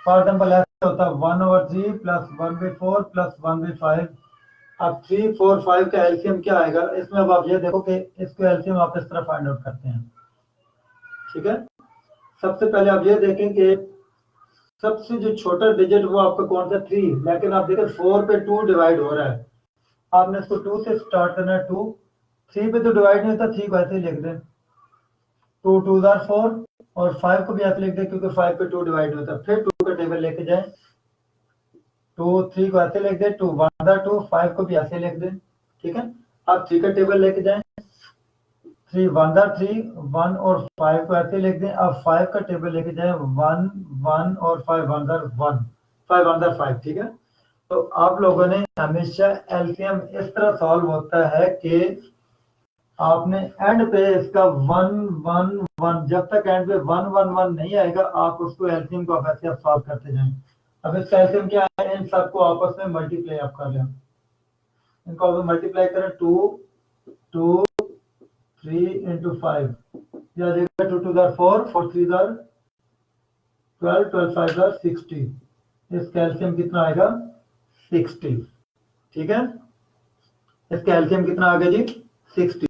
[SPEAKER 1] फॉर एग्जांपल ऐसे होता है 1/3 प्लस 1/4 प्लस 1/5। अब 3 4 5 का एलसीएम क्या आएगा इसमें, अब आप ये देखो कि इसको एलसीएम आप इस तरह फाइंड आउट करते हैं। ठीक है, सबसे पहले आप ये देखें कि सबसे जो छोटा डिजिट वो आपका कौन सा 3, लेकिन आप देखें 4 पे 2 डिवाइड हो रहा है, आपने इसको 2 से स्टार्ट करना है। 2 3 पे तो डिवाइड नहीं होता, 3 को ऐसे ही लिख दें, 2 2 4 और 5 को भी ऐसे लिख दें क्योंकि 5 पे 2 डिवाइड होता है। फिर 2 का टेबल लेके जाए, 2 3 को ऐसे लिख दें, 2 1 2 5 को भी ऐसे लिख दें। ठीक है, आप 3 का टेबल लेके जाएं, 3 1 3 1 और 5 को ऐसे लिख दें। अब 5 का टेबल लेके जाएं, 1 1 और 5 1 1 5 1 5। ठीक है, तो आप लोगों ने हमेशा एलसीएम इस तरह सॉल्व होता है कि आपने एंड पे इसका 1 1 1, जब तक एंड पे 1 1 1 नहीं आएगा आप उसको एलसीएम को आप ऐसे आप सॉल्व करते जाएं। अब इसका एलसीएम क्या है, इन सबको आपस में मल्टीप्लाई आप कर लें, इनको आप मल्टीप्लाई करें 2 2 3 into 5, या देखिए 2 2 4 4 3 12 12 5 60, इसका एलसीएम कितना आएगा 60। ठीक है, इसका एलसीएम कितना आ गया जी 60।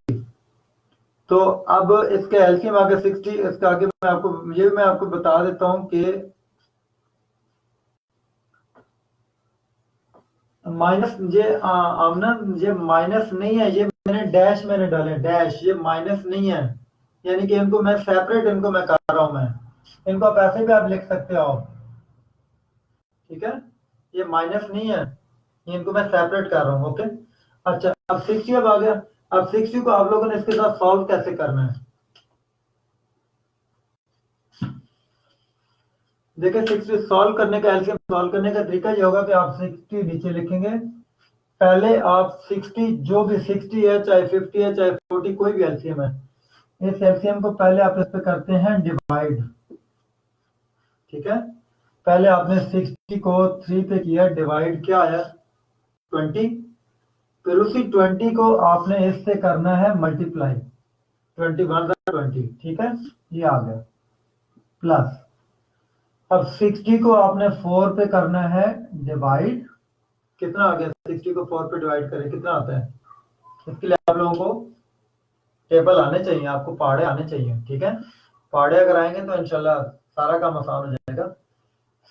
[SPEAKER 1] तो अब इसके एलसीएम आ गया 60, इसका आगे मैं आपको बता देता हूं कि माइनस ये आमना ये माइनस नहीं है, ये मैंने डाले डैश, ये माइनस नहीं है, यानी कि इनको मैं सेपरेट इनको मैं कर रहा हूं, मैं इनको आप ऐसे भी आप लिख सकते हो। ठीक है, ये माइनस नहीं है, ये इनको मैं सेपरेट कर रहा हूँ। ओके, अच्छा अब 60 अब आ गया। अब 60 को आप लोगों ने इसके साथ सॉल्व कैसे करना है, देखिए 60 सॉल्व करने का एलसीएम सॉल्व करने का तरीका ये होगा कि आप 60 नीचे लिखेंगे, पहले आप 60 जो भी 60 है चाहे 50 है चाहे 40 कोई भी एलसीएम है, इस एलसीएम को पहले आप इस पे करते हैं डिवाइड। ठीक है, पहले आपने 60 को 3 पे किया डिवाइड, क्या आया 20, फिर उसी 20 को आपने इससे करना है मल्टीप्लाई, 21 ठीक है, ये आ गया प्लस। अब 60 को आपने 4 पे करना है डिवाइड, कितना आ गया 60 को 4 पे डिवाइड करें कितना आता है, इसके लिए आप लोगों को टेबल आने चाहिए, आपको पहाड़े आने चाहिए। ठीक है, पहाड़े अगर आएंगे तो इंशाल्लाह सारा काम आसान हो जाएगा।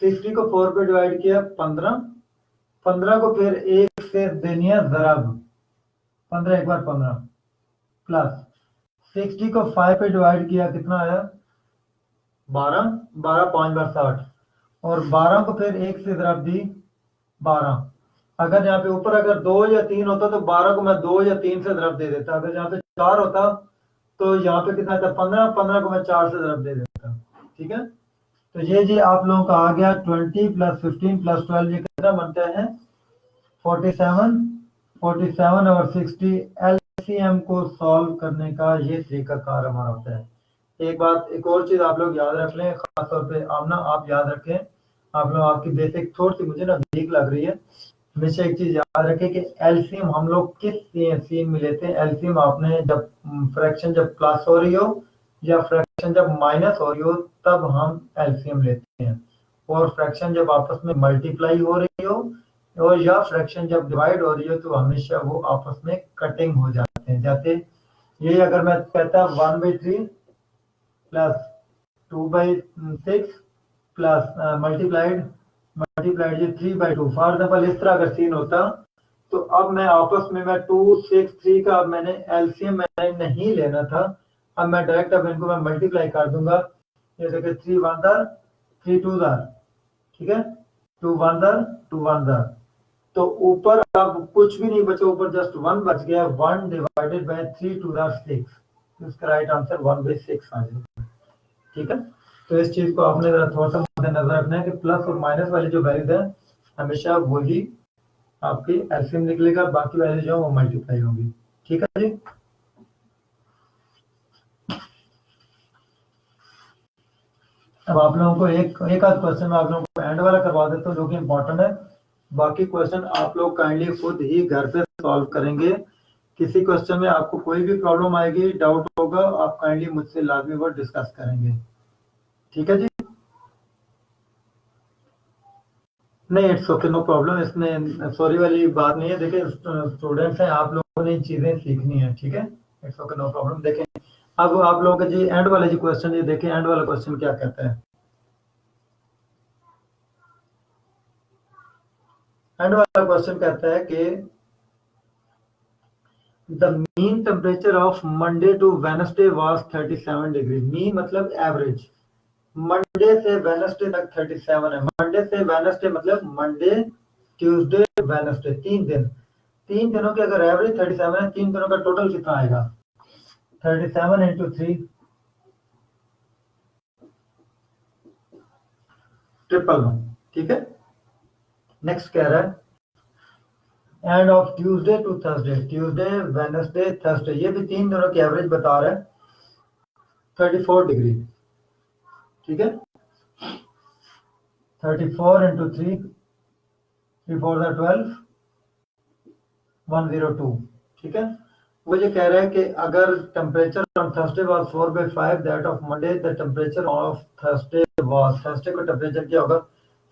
[SPEAKER 1] 60 को 4 पे डिवाइड किया 15, 15 को फिर एक से देनी है जरब, 15 एक बार 15 प्लस 60 को 5 पे डिवाइड किया कितना आया 12, 12 5 बार 60, और 12 को फिर एक से जरब दी 12। अगर यहाँ पे ऊपर अगर 2 या 3 होता तो 12 को मैं 2 या 3 से जरब दे देता, अगर यहाँ पे 4 होता तो यहाँ पे कितना था 15, 15 को मैं 4 से जरब दे देता। ठीक है, तो ये जी आप लोगों का आ गया 20 प्लस 15 प्लस 12, ये कितना बनता है 47, 47 और 60 एलसीएम को सॉल्व करने का ये तरीका कार हमारा होता है। एक बात एक और चीज आप लोग याद रख लें, खासतौर पे आमना आप याद रखें, आप लोग आपकी बेसिक थोड़ी सी मुझे ना वीक लग रही है, हमेशा एक चीज याद रखें कि एलसीएम हम लोग किस सीन में लेते हैं, एलसीएम आपने जब फ्रैक्शन जब प्लस हो रही हो या फ्रैक्शन जब माइनस हो रही हो तब हम एलसीएम लेते हैं, और फ्रैक्शन जब आपस में मल्टीप्लाई हो रही हो और या फ्रैक्शन जब डिवाइड हो रही हो तो हमेशा वो आपस में कटिंग हो जाते हैं। जैसे ये अगर मैं कहता 1/3 प्लस 2/6 प्लस मल्टीप्लाइड ये 3/2, फॉर एग्जाम्पल इस तरह अगर सीन होता तो अब मैं आपस में मैं 2 6 3 का मैंने एलसीएम मैंने नहीं लेना था, अब मैं डायरेक्ट अब इनको मैं मल्टीप्लाई कर दूंगा, ये देखिए 3 1 3 2 ठीक है, 2 1 2 1, तो ऊपर अब कुछ भी नहीं बचा, ऊपर जस्ट 1 बच गया, 1 डिवाइडेड बाय 3 2 6, इसका राइट आंसर 1/6 आ जाएगा। ठीक है, तो इस चीज को आपने जरा थोड़ा सा नजर रखना है कि प्लस और माइनस वाली जो वैल्यूज है हमेशा वही आपकी एलसीएम निकलेगा, बाकी वैल्यू जो वो मल्टीप्लाई होगी। ठीक है जी, अब आप लोगों को एक आध क्वेश्चन में आप लोगों को एंड वाला करवा देता हूँ जो कि इम्पोर्टेंट है, बाकी क्वेश्चन आप लोग काइंडली खुद ही घर पे सॉल्व करेंगे। किसी क्वेश्चन में आपको कोई भी प्रॉब्लम आएगी डाउट होगा आप काइंडली मुझसे लाजमी वो डिस्कस करेंगे। ठीक है जी, नहीं इट्स ओके नो प्रॉब्लम, इसमें सॉरी वाली बात नहीं है, देखिए स्टूडेंट्स हैं आप लोगों ने चीजें सीखनी है। ठीक है, इट्स ओके नो प्रॉब्लम। देखें अब आप लोगों का जी एंड वाला जी क्वेश्चन, ये देखें एंड वाला क्वेश्चन क्या कहता है, एंड वाला क्वेश्चन कहता है कि the mean temperature of Monday to Wednesday was 37 degree, mean मतलब एवरेज, मंडे से वेनसडे तक 37 है, मंडे से वेनसडे मतलब मंडे ट्यूसडे वेनसडे 3 दिन, 3 दिनों की अगर एवरेज 37 है, 3 दिनों का टोटल कितना आएगा 37 into 3 111। ठीक है, नेक्स्ट कह रहा है and of Tuesday to Thursday, Tuesday Wednesday Thursday, ये भी 3 दिनों की एवरेज बता रहा है 34 डिग्री। ठीक है, 34 इंटू 3, 3 4 12, 102। ठीक है, वो ये कह रहा है कि अगर temperature on Thursday was 4/5 that of Monday, the temperature of Thursday was, Thursday को टेम्परेचर क्या होगा।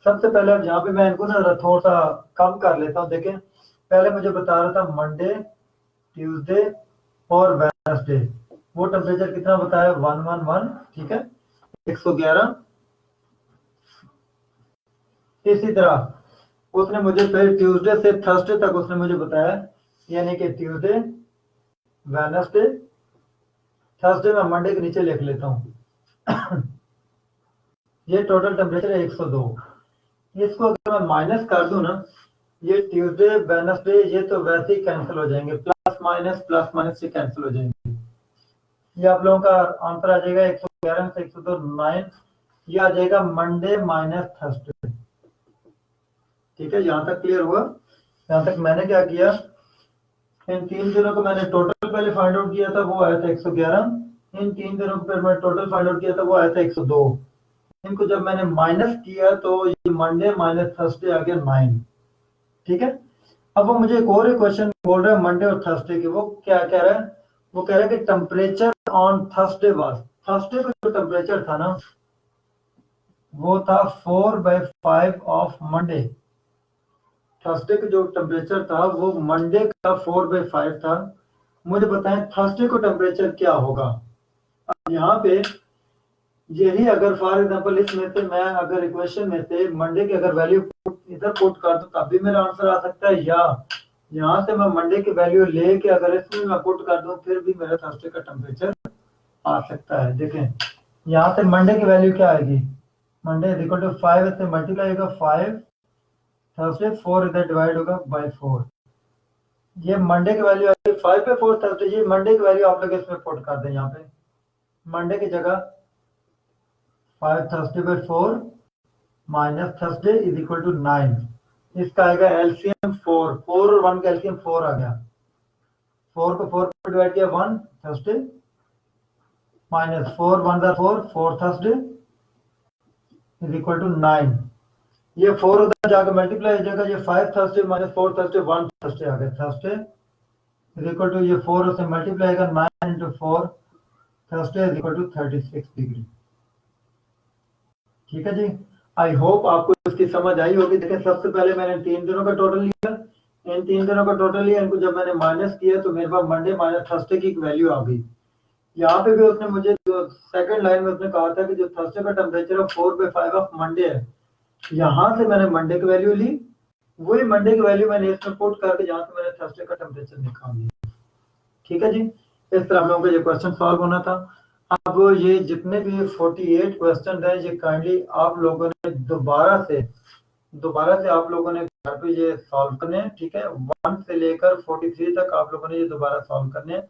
[SPEAKER 1] सबसे पहले अब यहाँ पे मैं इनको ना थोड़ा सा कम कर लेता हूँ। देखें, पहले मुझे बता रहा था मंडे, ट्यूसडे और वेडनेसडे, वो टेम्परेचर कितना बताया, 111। ठीक है, 111। इसी तरह उसने मुझे फिर ट्यूसडे से थर्सडे तक उसने मुझे बताया, यानी कि ट्यूसडे, वेडनेसडे, थर्सडे में मंडे के नीचे लिख लेता हूँ। ये टोटल टेम्परेचर है 102। इसको अगर मैं माइनस कर दूं ना, ये ट्यूसडे वेडनेसडे ये तो वैसे ही कैंसिल हो जाएंगे, प्लस माइनस से कैंसिल हो जाएंगे। ये आप लोगों का आंसर आ जाएगा 111 से 102 9। ये आ जाएगा मंडे माइनस थर्सडे। ठीक है, यहाँ तक क्लियर हुआ। यहाँ तक मैंने क्या किया, इन 3 दिनों को मैंने टोटल पहले फाइंड आउट किया था, वो आया था 111। इन 3 दिनों को फिर मैं टोटल फाइंड आउट किया था, वो आया था 102। इनको जब मैंने माइनस किया तो ये मंडे माइनस थर्सडे आ गया 9। ठीक है, अब वो मुझे एक और क्वेश्चन बोल रहा है मंडे और थर्सडे के। वो क्या कह रहा है, वो कह रहा है कि temperature on Thursday was, Thursday को जो टेम्परेचर था ना वो था 4/5 ऑफ मंडे। थर्सडे का जो टेम्परेचर था वो मंडे का 4/5 था। मुझे बताएं थर्सडे को टेम्परेचर क्या होगा। अब यहाँ पे यही अगर फॉर एग्जांपल इसमें से मैं अगर इक्वेशन में से मंडे की अगर वैल्यू इधर पुट कर दूं तब भी मेरा आंसर आ सकता है, या यहाँ से मैं मंडे की वैल्यू लेके अगर इसमें मैं पुट कर दूं फिर भी मेरा थर्सडे का टेम्परेचर आ सकता है। देखें, यहाँ से मंडे की वैल्यू क्या आएगी, मंडे इज इक्वल टू 5 से मल्टीप्लाई होगा 5, थर्सडे 4 इधर डिवाइड होगा बाई 4। ये मंडे की वैल्यू आएगी 5/4 थर्सडे। ये मंडे की वैल्यू आप लोग इसमें पुट कर दें, यहाँ पे मंडे की जगह 5 थर्सडे/4 minus Thursday is equal to 9। इसका आएगा एलसीएम 4, 4 और 1 का एलसीएम 4 आ गया, 4 को 4 पर डिवाइड किया 1 Thursday, minus 4 1 4, 4 Thursday is equal to 9। ये 4 उधर जाकर मल्टीप्लाई हो जाएगा, ये 5 थर्सडे माइनस 4 थर्सडे 1 थर्सडे आ गया, थर्सडे इज इक्वल टू ये 4 से मल्टीप्लाई होगा 9 into 4, Thursday is equal to 36 degree. ठीक है जी, आई होप आपको इसकी समझ आई होगी। देखिए, सबसे पहले मैंने 3 दिनों का टोटल लिया, इन 3 दिनों का टोटल लिया, इनको जब मैंने माइनस किया तो मेरे पास मंडे माइनस थर्सडे की एक वैल्यू आ गई। यहाँ पे भी उसने मुझे जो सेकंड लाइन में उसने कहा था कि जो थर्सडे का टेम्परेचर है 4/5 ऑफ मंडे है, यहाँ से मैंने मंडे की वैल्यू ली, वही मंडे की वैल्यू मैंने इसमें पुट करके यहाँ से मैंने थर्सडे का टेम्परेचर निकाल लिया। ठीक है जी, इस तरह हम लोगों को ये क्वेश्चन सॉल्व होना था। अब ये जितने भी 48 क्वेश्चन है ये काइंडली आप लोगों ने दोबारा से आप लोगों ने घर पे ये सॉल्व करने हैं। ठीक है, 1 से लेकर 43 तक आप लोगों ने ये दोबारा सॉल्व करने हैं।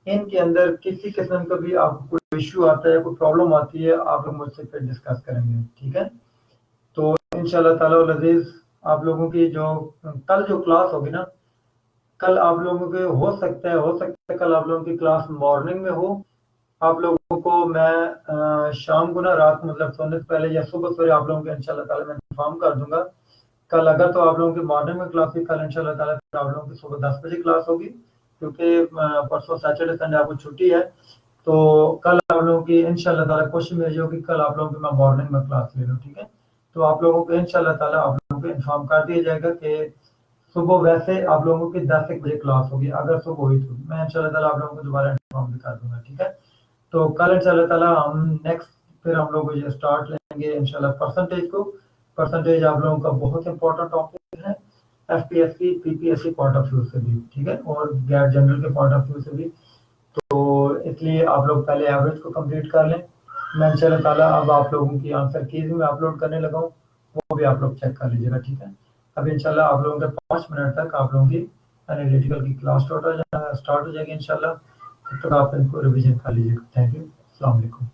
[SPEAKER 1] इनके अंदर किसी किस्म का भी आपको कोई इश्यू आता है, कोई प्रॉब्लम आती है, आप लोग मुझसे फिर डिस्कस करेंगे। ठीक है, तो इंशाल्लाह ताला अज़ीज़ आप लोगों की जो कल जो क्लास होगी ना, कल आप लोगों के हो सकता है कल आप लोगों की क्लास मॉर्निंग में हो। आप लोगों को मैं शाम को ना रात मतलब सोने से पहले या सुबह सवेरे आप लोगों को इंशाल्लाह ताला मैं इन्फॉर्म कर दूंगा। कल अगर तो आप लोगों की मॉर्निंग में क्लास हुई, कल इंशाल्लाह ताला फिर आप लोगों की सुबह 10 बजे क्लास होगी, क्योंकि परसों सैटरडे संडे आपको छुट्टी है। तो कल आप लोगों की इंशाल्लाह ताला कोशिश मेरी होगी कल आप लोगों की मैं मॉर्निंग में क्लास ले लूँ। ठीक है, तो आप लोगों को इंशाल्लाह ताला आप लोगों को इन्फॉर्म कर दिया जाएगा कि सुबह वैसे आप लोगों की 10 बजे क्लास होगी, अगर सुबह हुई तो मैं इंशाल्लाह ताला आप लोगों को दोबारा इन्फॉर्म भी कर दूंगा। ठीक है, तो कल इंशाल्लाह ताला हम नेक्स्ट फिर हम लोग ये स्टार्ट लेंगे इंशाल्लाह परसेंटेज को। परसेंटेज आप लोगों का बहुत इंपॉर्टेंट टॉपिक है, FPSC PPSC point of view से भी, ठीक है, और गैर जनरल के पॉइंट ऑफ व्यू से भी। तो इसलिए आप लोग पहले एवरेज को कंप्लीट कर लें। मैं इंशाल्लाह ताला अब आप लोगों की आंसर कीज में अपलोड करने लगा हूँ, वो भी आप लोग चेक कर लीजिएगा। ठीक है, अब इंशाल्लाह आप लोगों के 5 मिनट तक आप लोगों की एनालिटिकल की क्लास स्टार्ट हो जाएगी इंशाल्लाह। तब तक आप इनको रिवीजन कर लीजिएगा। थैंक यू, अस्सलाम वालेकुम।